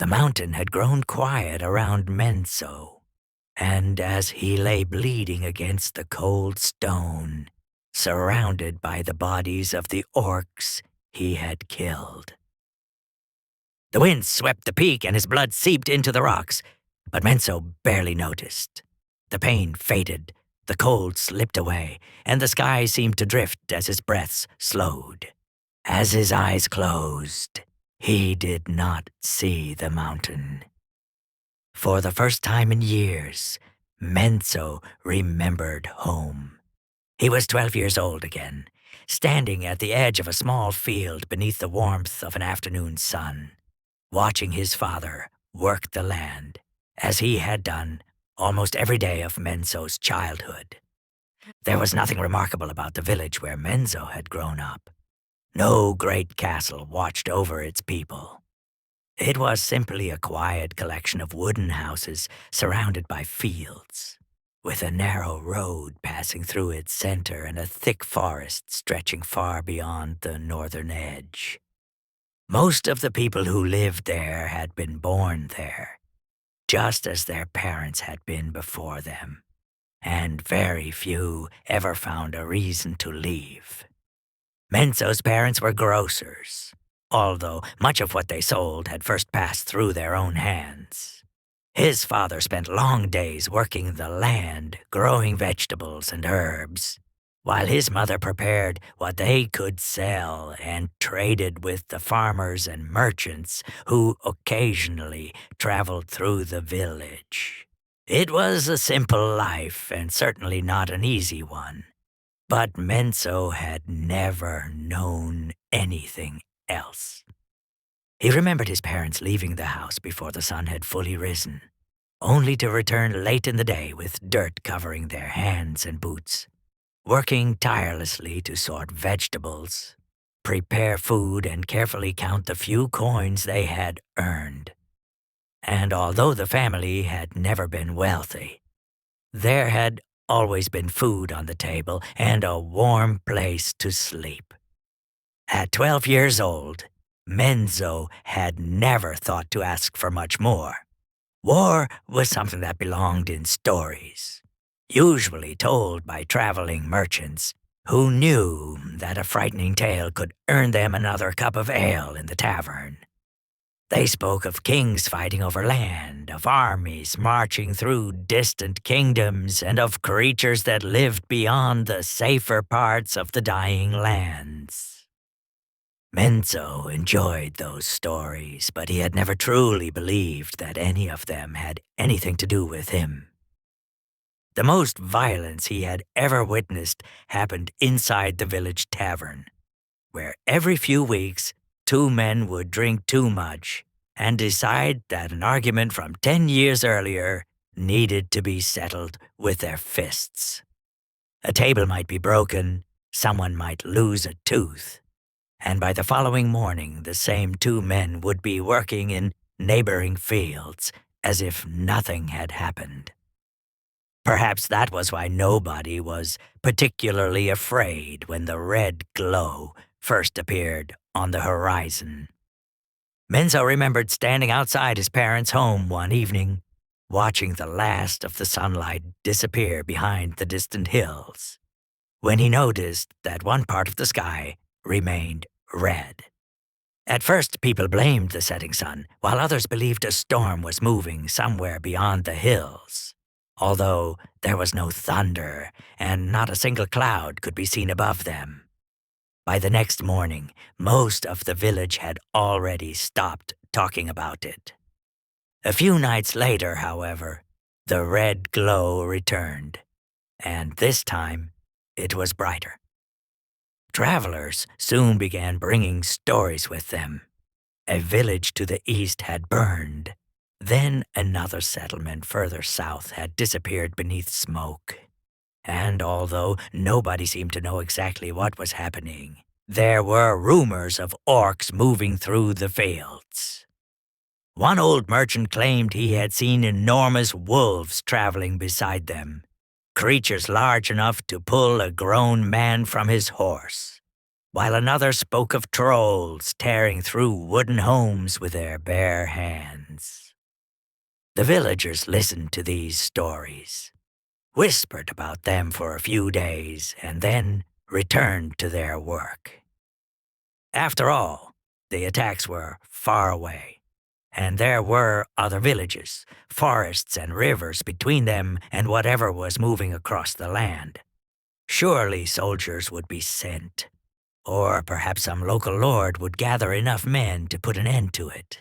The mountain had grown quiet around Menzo, and as he lay bleeding against the cold stone, surrounded by the bodies of the orcs he had killed. The wind swept the peak and his blood seeped into the rocks, but Menzo barely noticed. The pain faded, the cold slipped away, and the sky seemed to drift as his breaths slowed. As his eyes closed, he did not see the mountain. For the first time in years, Menzo remembered home. He was 12 years old again, standing at the edge of a small field beneath the warmth of an afternoon sun, watching his father work the land, as he had done almost every day of Menzo's childhood. There was nothing remarkable about the village where Menzo had grown up. No great castle watched over its people. It was simply a quiet collection of wooden houses surrounded by fields, with a narrow road passing through its center and a thick forest stretching far beyond the northern edge. Most of the people who lived there had been born there, just as their parents had been before them, and very few ever found a reason to leave. Menzo's parents were grocers, although much of what they sold had first passed through their own hands. His father spent long days working the land, growing vegetables and herbs, while his mother prepared what they could sell and traded with the farmers and merchants who occasionally traveled through the village. It was a simple life and certainly not an easy one, but Menzo had never known anything else. He remembered his parents leaving the house before the sun had fully risen, only to return late in the day with dirt covering their hands and boots, working tirelessly to sort vegetables, prepare food, and carefully count the few coins they had earned. And although the family had never been wealthy, there had always been food on the table and a warm place to sleep. At 12 years old, Menzo had never thought to ask for much more. War was something that belonged in stories, usually told by traveling merchants who knew that a frightening tale could earn them another cup of ale in the tavern. They spoke of kings fighting over land, of armies marching through distant kingdoms, and of creatures that lived beyond the safer parts of the dying lands. Menzo enjoyed those stories, but he had never truly believed that any of them had anything to do with him. The most violence he had ever witnessed happened inside the village tavern, where every few weeks 2 men would drink too much and decide that an argument from 10 years earlier needed to be settled with their fists. A table might be broken, someone might lose a tooth, and by the following morning the same 2 men would be working in neighboring fields as if nothing had happened. Perhaps that was why nobody was particularly afraid when the red glow first appeared on the horizon. Menzo remembered standing outside his parents' home one evening, watching the last of the sunlight disappear behind the distant hills, when he noticed that one part of the sky remained red. At first, people blamed the setting sun, while others believed a storm was moving somewhere beyond the hills, although there was no thunder and not a single cloud could be seen above them. By the next morning, most of the village had already stopped talking about it. A few nights later, however, the red glow returned, and this time it was brighter. Travelers soon began bringing stories with them. A village to the east had burned. Then another settlement further south had disappeared beneath smoke. And although nobody seemed to know exactly what was happening, there were rumors of orcs moving through the fields. One old merchant claimed he had seen enormous wolves traveling beside them, creatures large enough to pull a grown man from his horse. while another spoke of trolls tearing through wooden homes with their bare hands. The villagers listened to these stories, whispered about them for a few days, and then returned to their work. After all, the attacks were far away, and there were other villages, forests and rivers between them and whatever was moving across the land. Surely soldiers would be sent, or perhaps some local lord would gather enough men to put an end to it.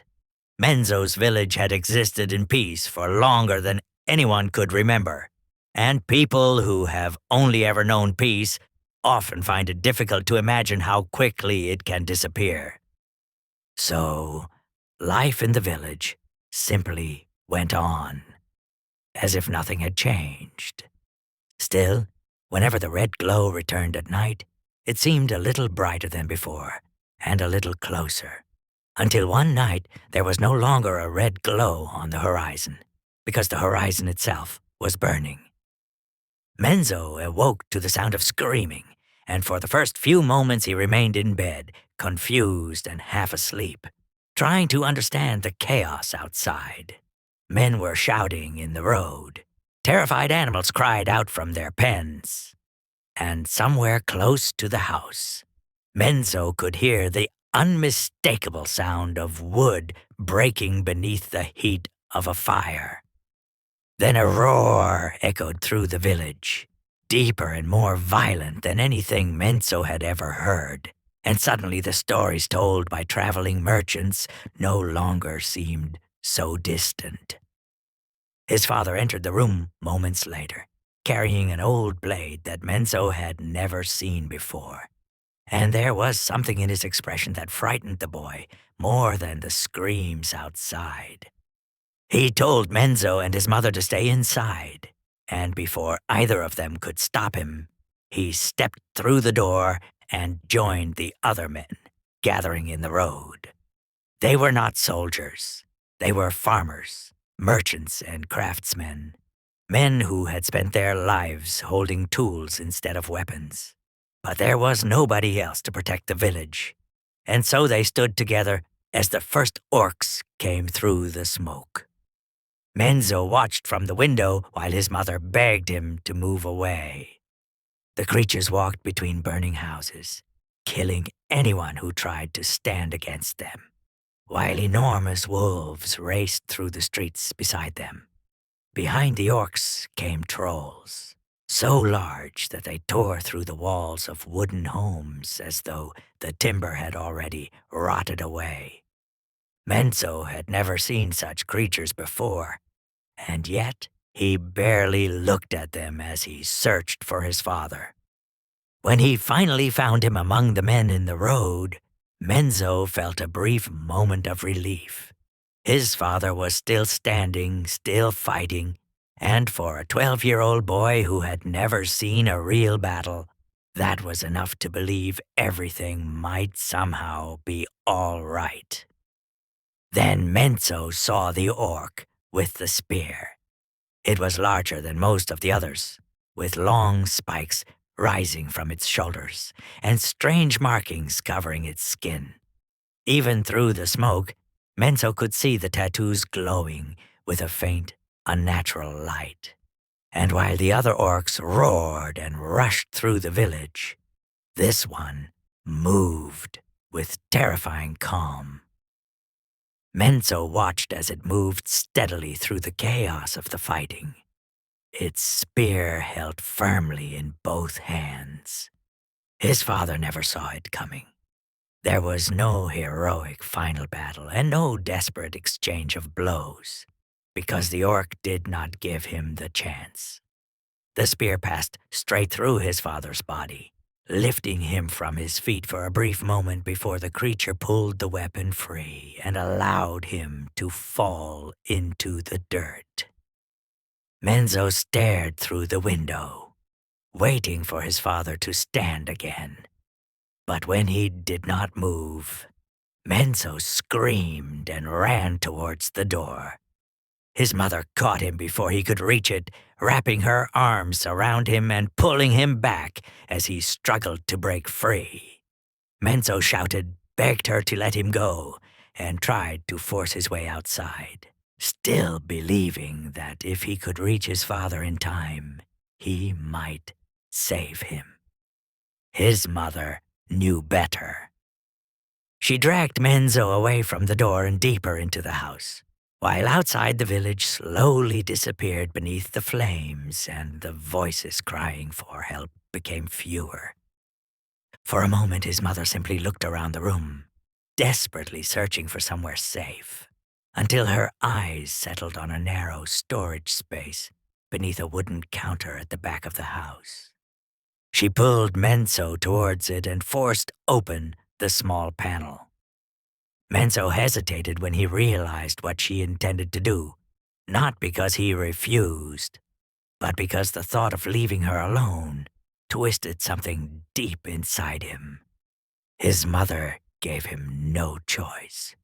Menzo's village had existed in peace for longer than anyone could remember, and people who have only ever known peace often find it difficult to imagine how quickly it can disappear. So, life in the village simply went on, as if nothing had changed. Still, whenever the red glow returned at night, it seemed a little brighter than before, and a little closer, until one night there was no longer a red glow on the horizon, because the horizon itself was burning. Menzo awoke to the sound of screaming, and for the first few moments he remained in bed, confused and half asleep, trying to understand the chaos outside. Men were shouting in the road. Terrified animals cried out from their pens. And somewhere close to the house, Menzo could hear the unmistakable sound of wood breaking beneath the heat of a fire. Then a roar echoed through the village, deeper and more violent than anything Menzo had ever heard, and suddenly the stories told by traveling merchants no longer seemed so distant. His father entered the room moments later, carrying an old blade that Menzo had never seen before, and there was something in his expression that frightened the boy more than the screams outside. He told Menzo and his mother to stay inside, and before either of them could stop him, he stepped through the door and joined the other men gathering in the road. They were not soldiers. They were farmers, merchants, and craftsmen, men who had spent their lives holding tools instead of weapons. But there was nobody else to protect the village, and so they stood together as the first orcs came through the smoke. Menzo watched from the window while his mother begged him to move away. The creatures walked between burning houses, killing anyone who tried to stand against them, while enormous wolves raced through the streets beside them. Behind the orcs came trolls, so large that they tore through the walls of wooden homes as though the timber had already rotted away. Menzo had never seen such creatures before, and yet he barely looked at them as he searched for his father. When he finally found him among the men in the road, Menzo felt a brief moment of relief. His father was still standing, still fighting, and for a 12-year-old boy who had never seen a real battle, that was enough to believe everything might somehow be all right. Then Menzo saw the orc with the spear. It was larger than most of the others, with long spikes rising from its shoulders and strange markings covering its skin. Even through the smoke, Menzo could see the tattoos glowing with a faint, unnatural light. And while the other orcs roared and rushed through the village, this one moved with terrifying calm. Menzo watched as it moved steadily through the chaos of the fighting, its spear held firmly in both hands. His father never saw it coming. There was no heroic final battle and no desperate exchange of blows, because the orc did not give him the chance. The spear passed straight through his father's body, lifting him from his feet for a brief moment before the creature pulled the weapon free and allowed him to fall into the dirt. Menzo stared through the window, waiting for his father to stand again. But when he did not move, Menzo screamed and ran towards the door. His mother caught him before he could reach it, wrapping her arms around him and pulling him back as he struggled to break free. Menzo shouted, begged her to let him go, and tried to force his way outside, still believing that if he could reach his father in time, he might save him. His mother knew better. She dragged Menzo away from the door and deeper into the house, while outside the village slowly disappeared beneath the flames and the voices crying for help became fewer. For a moment his mother simply looked around the room, desperately searching for somewhere safe, until her eyes settled on a narrow storage space beneath a wooden counter at the back of the house. She pulled Menzo towards it and forced open the small panel. Menzo hesitated when he realized what she intended to do, not because he refused, but because the thought of leaving her alone twisted something deep inside him. His mother gave him no choice.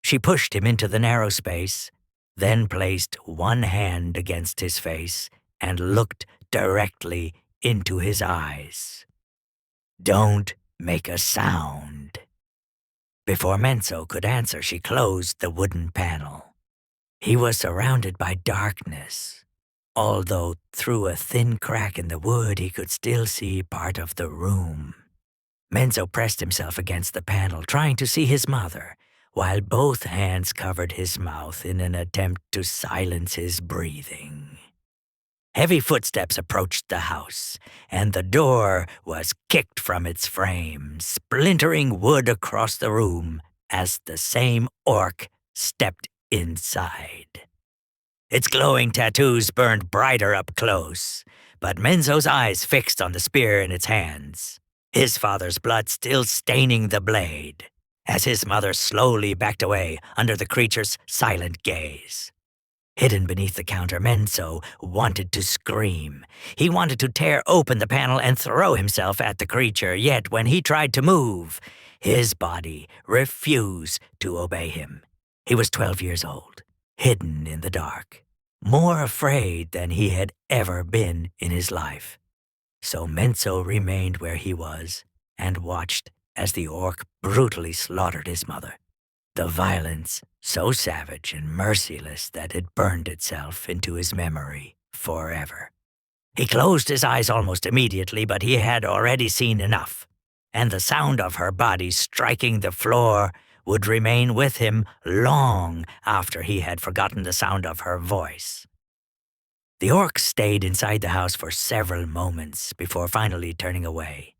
She pushed him into the narrow space, then placed one hand against his face and looked directly into his eyes. "Don't make a sound." Before Menzo could answer, she closed the wooden panel. He was surrounded by darkness, although through a thin crack in the wood he could still see part of the room. Menzo pressed himself against the panel, trying to see his mother, while both hands covered his mouth in an attempt to silence his breathing. Heavy footsteps approached the house, and the door was kicked from its frame, splintering wood across the room as the same orc stepped inside. Its glowing tattoos burned brighter up close, but Menzo's eyes fixed on the spear in its hands, his father's blood still staining the blade, as his mother slowly backed away under the creature's silent gaze. Hidden beneath the counter, Menzo wanted to scream. He wanted to tear open the panel and throw himself at the creature, yet when he tried to move, his body refused to obey him. He was 12 years old, hidden in the dark, more afraid than he had ever been in his life. So Menzo remained where he was and watched as the orc brutally slaughtered his mother. The violence so savage and merciless that it burned itself into his memory forever. He closed his eyes almost immediately, but he had already seen enough, and the sound of her body striking the floor would remain with him long after he had forgotten the sound of her voice. The orc stayed inside the house for several moments before finally turning away,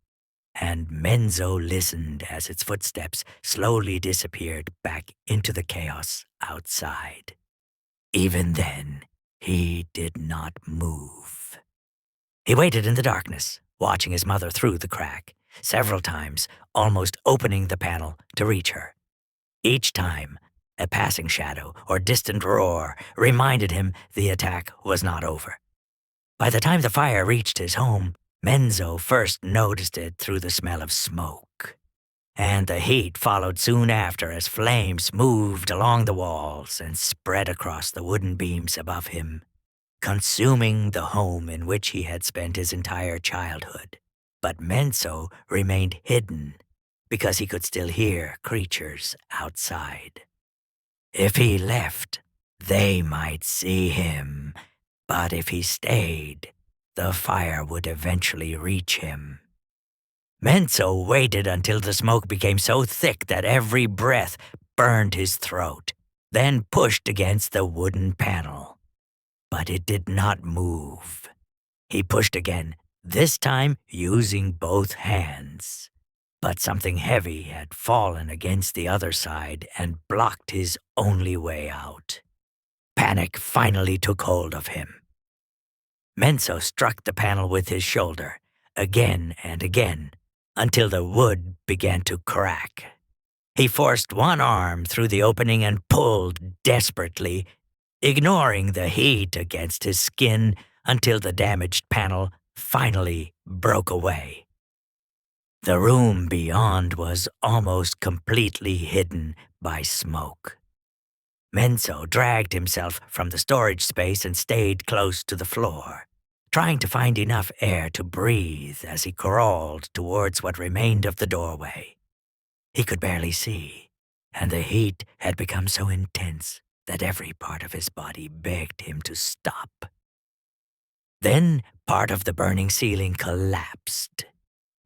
and Menzo listened as its footsteps slowly disappeared back into the chaos outside. Even then, he did not move. He waited in the darkness, watching his mother through the crack, several times, almost opening the panel to reach her. Each time, a passing shadow or distant roar reminded him the attack was not over. By the time the fire reached his home, Menzo first noticed it through the smell of smoke, and the heat followed soon after as flames moved along the walls and spread across the wooden beams above him, consuming the home in which he had spent his entire childhood. But Menzo remained hidden because he could still hear creatures outside. If he left, they might see him, but if he stayed, the fire would eventually reach him. Menzo waited until the smoke became so thick that every breath burned his throat, then pushed against the wooden panel. But it did not move. He pushed again, this time using both hands. But something heavy had fallen against the other side and blocked his only way out. Panic finally took hold of him. Menzo struck the panel with his shoulder, again and again, until the wood began to crack. He forced one arm through the opening and pulled desperately, ignoring the heat against his skin until the damaged panel finally broke away. The room beyond was almost completely hidden by smoke. Menzo dragged himself from the storage space and stayed close to the floor, trying to find enough air to breathe as he crawled towards what remained of the doorway. He could barely see, and the heat had become so intense that every part of his body begged him to stop. Then part of the burning ceiling collapsed.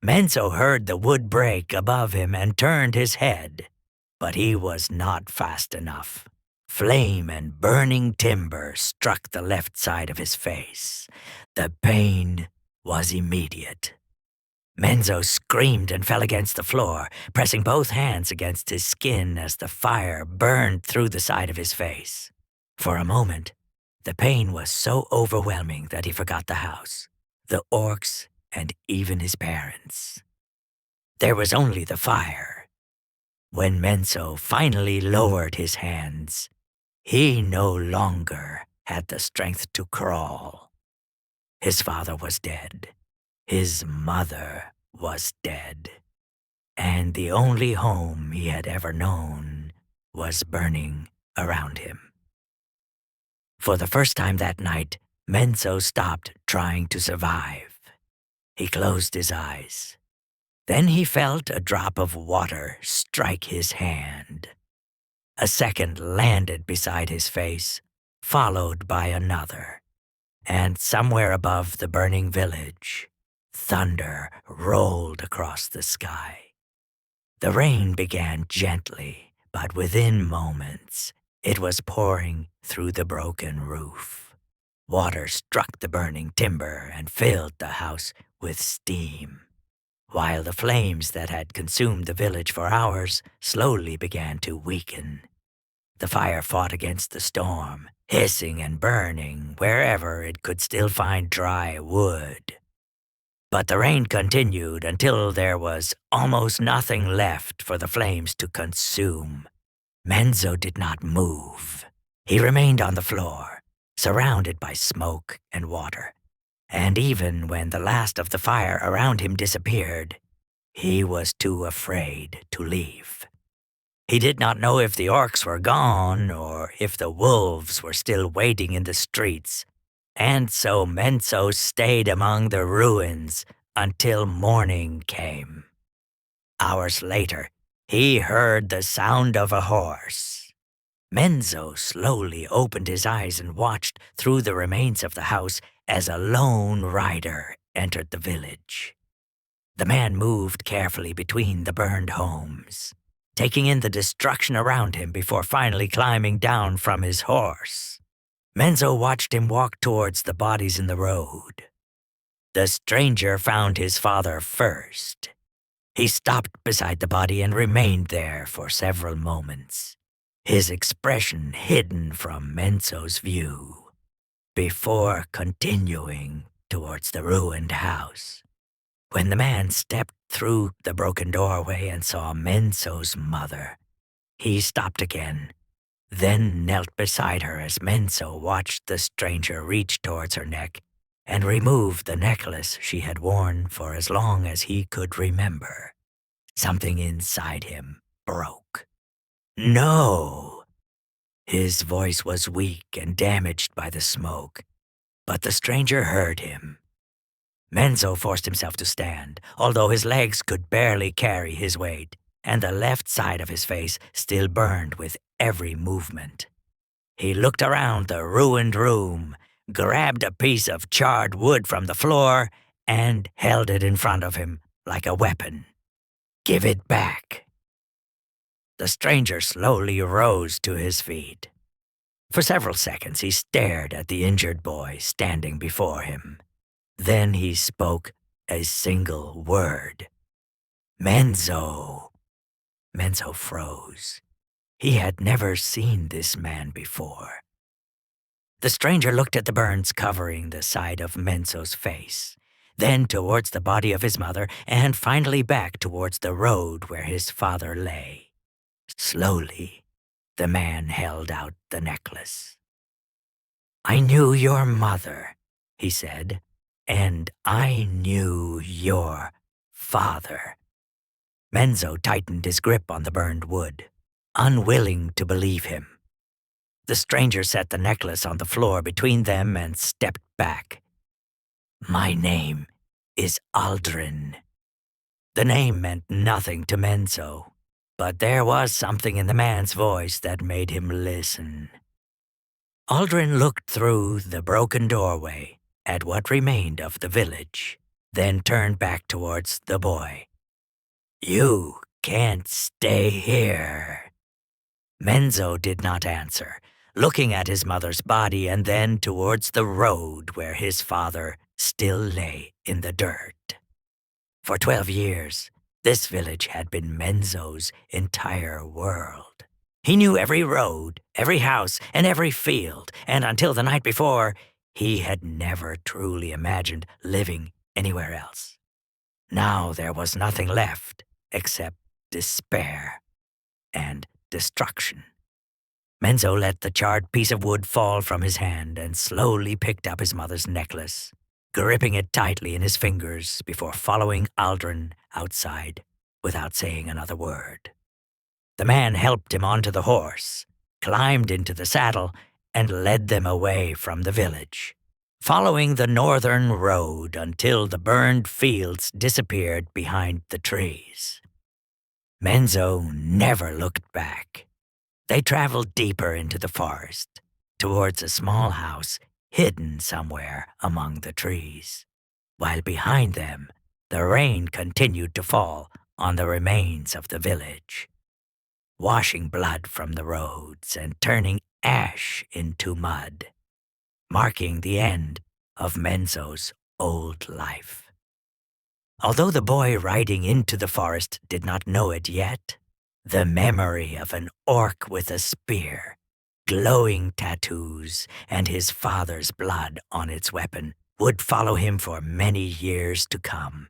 Menzo heard the wood break above him and turned his head, but he was not fast enough. Flame and burning timber struck the left side of his face. The pain was immediate. Menzo screamed and fell against the floor, pressing both hands against his skin as the fire burned through the side of his face. For a moment, the pain was so overwhelming that he forgot the house, the orcs, and even his parents. There was only the fire. When Menzo finally lowered his hands, he no longer had the strength to crawl. His father was dead. His mother was dead. And the only home he had ever known was burning around him. For the first time that night, Menzo stopped trying to survive. He closed his eyes. Then he felt a drop of water strike his hand. A second landed beside his face, followed by another. And somewhere above the burning village, thunder rolled across the sky. The rain began gently, but within moments, it was pouring through the broken roof. Water struck the burning timber and filled the house with steam, while the flames that had consumed the village for hours slowly began to weaken. The fire fought against the storm, hissing and burning wherever it could still find dry wood. But the rain continued until there was almost nothing left for the flames to consume. Menzo did not move. He remained on the floor, surrounded by smoke and water. And even when the last of the fire around him disappeared, he was too afraid to leave. He did not know if the orcs were gone or if the wolves were still waiting in the streets, and so Menzo stayed among the ruins until morning came. Hours later, he heard the sound of a horse. Menzo slowly opened his eyes and watched through the remains of the house as a lone rider entered the village. The man moved carefully between the burned homes, taking in the destruction around him before finally climbing down from his horse. Menzo watched him walk towards the bodies in the road. The stranger found his father first. He stopped beside the body and remained there for several moments, his expression hidden from Menzo's view, before continuing towards the ruined house. When the man stepped through the broken doorway and saw Menzo's mother, he stopped again, then knelt beside her as Menzo watched the stranger reach towards her neck and remove the necklace she had worn for as long as he could remember. Something inside him broke. No! His voice was weak and damaged by the smoke, but the stranger heard him. Menzo forced himself to stand, although his legs could barely carry his weight, and the left side of his face still burned with every movement. He looked around the ruined room, grabbed a piece of charred wood from the floor, and held it in front of him like a weapon. "Give it back." The stranger slowly rose to his feet. For several seconds he stared at the injured boy standing before him. Then he spoke a single word. "Menzo." Menzo froze. He had never seen this man before. The stranger looked at the burns covering the side of Menzo's face, then towards the body of his mother, and finally back towards the road where his father lay. Slowly, the man held out the necklace. "I knew your mother," he said, "and I knew your father." Menzo tightened his grip on the burned wood, unwilling to believe him. The stranger set the necklace on the floor between them and stepped back. My name is Aldrin. The name meant nothing to Menzo, but there was something in the man's voice that made him listen. Aldrin looked through the broken doorway at what remained of the village, then turned back towards the boy. You can't stay here. Menzo did not answer, looking at his mother's body and then towards the road where his father still lay in the dirt. For 12 years, this village had been Menzo's entire world. He knew every road, every house, and every field, and until the night before, he had never truly imagined living anywhere else. Now there was nothing left except despair and destruction. Menzo let the charred piece of wood fall from his hand and slowly picked up his mother's necklace, gripping it tightly in his fingers before following Aldrin outside without saying another word. The man helped him onto the horse, climbed into the saddle, and led them away from the village, following the northern road until the burned fields disappeared behind the trees. Menzo never looked back. They traveled deeper into the forest, towards a small house hidden somewhere among the trees, while behind them the rain continued to fall on the remains of the village, washing blood from the roads and turning ash into mud, marking the end of Menzo's old life. Although the boy riding into the forest did not know it yet, the memory of an orc with a spear, glowing tattoos, and his father's blood on its weapon would follow him for many years to come.